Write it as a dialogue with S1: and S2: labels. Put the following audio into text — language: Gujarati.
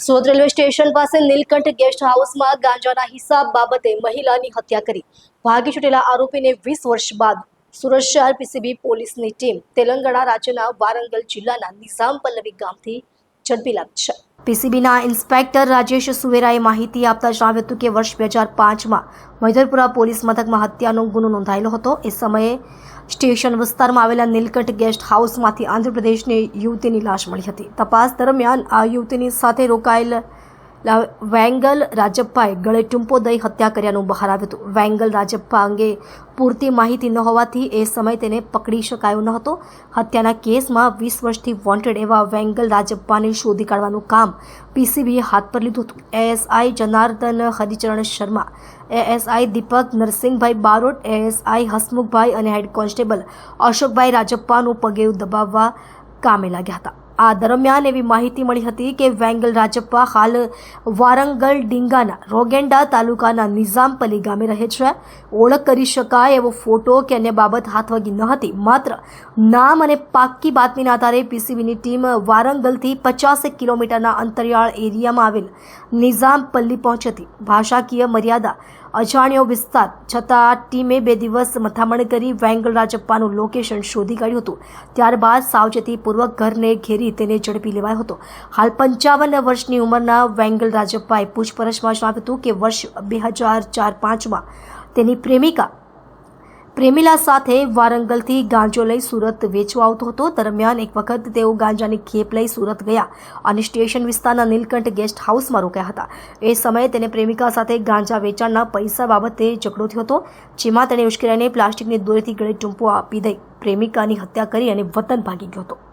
S1: સુરત રેલવે સ્ટેશન પાસે નીલકંઠ ગેસ્ટ હાઉસમાં ગાંજાના હિસાબ બાબતે મહિલાની હત્યા કરી ભાગી છૂટેલા આરોપીને 20 વર્ષ બાદ સુરત શહેર પીસીબી પોલીસની ટીમ તેલંગાણા રાજ્યના વારંગલ જિલ્લાના નિઝામ પલ્લવી ગામથી ઝડપી લાવી છે। પીસીબીના ઇન્સ્પેક્ટર રાજેશ સુવેરાએ માહિતી આપતા જણાવ્યું હતું કે વર્ષ 2005માં મૈદરપુરા પોલીસ મથકમાં હત્યાનો ગુનો નોંધાયેલો હતો। એ સમયે સ્ટેશન વિસ્તારમાં આવેલા નીલકંઠ ગેસ્ટ હાઉસમાંથી આંધ્રપ્રદેશની યુવતીની લાશ મળી હતી। તપાસ દરમિયાન આ યુવતીની સાથે રોકાયેલ વેંગલ રાજપ્પાએ ગળે ટૂંપો દઈ હત્યા કર્યાનું બહાર આવ્યું હતું। વેંગલ રાજપ્પા અંગે પૂરતી માહિતી ન હોવાથી એ સમયે તેને પકડી શકાયો ન હતો। હત્યાના કેસમાં 20 વર્ષથી વોન્ટેડ એવા વેંગલ રાજપ્પાને શોધી કાઢવાનું કામ પીસીબીએ હાથ પર લીધું હતું। એએસઆઈ જનાર્દન હરિચરણ શર્મા, એએસઆઈ દીપક નરસિંહભાઈ બારોટ, એએસઆઈ હસમુખભાઈ અને હેડ કોન્સ્ટેબલ અશોકભાઈ રાજપ્પાનું પગેરું દબાવવા કામે લાગ્યા હતા। આ દરમિયાન એવી માહિતી મળી હતી કે વેંગલ રાજપ્પા હાલ વારંગલ ડીંગાના રોગેન્ડા તાલુકાના નિઝામપલ્લી ગામે રહે છે। ઓળખ કરી શકાય એવો ફોટો કે અન્ય બાબત હાથવગી ન હતી। માત્ર નામ અને પાક્કી બાતમીના આધારે પીસીબીની ટીમ વારંગલથી 50 કિલોમીટરના અંતરિયાળ એરિયામાં આવેલ નિઝામપલ્લી પહોંચી હતી। ભાષાકીય મર્યાદા અજાણ્યો વિસ્તાર છતાં ટીમે 2 દિવસ મથામણ કરી વેંગલ રાજપ્પાનું લોકેશન શોધી કાઢ્યું હતું। ત્યારબાદ સાવચેતીપૂર્વક ઘરને ઘેરી તેને ઝડપી લેવાયો હતો। હાલ 55 વર્ષની ઉંમરના વેંગલ રાજપ્પાએ પૂછપરછમાં જણાવ્યું હતું કે વર્ષ 2004-05માં તેની પ્રેમિલા સાથે વારંગલથી ગાંજો લઈ સુરત વેચવા આવતો હતો। દરમિયાન એક વખત તેઓ ગાંજાની ખેપ લઈ સુરત ગયા અને સ્ટેશન વિસ્તારના નીલકંઠ ગેસ્ટ હાઉસમાં રોકાયા હતા। એ સમયે તેને પ્રેમિકા સાથે ગાંજા વેચાણના પૈસા બાબતે ઝઘડો થયો હતો, જેમાં તેણે ઉશ્કેરાઈને પ્લાસ્ટિકની દોરીથી ગળે ટૂંપો આપી દઈ પ્રેમિકાની હત્યા કરી અને વતન ભાગી ગયો હતો।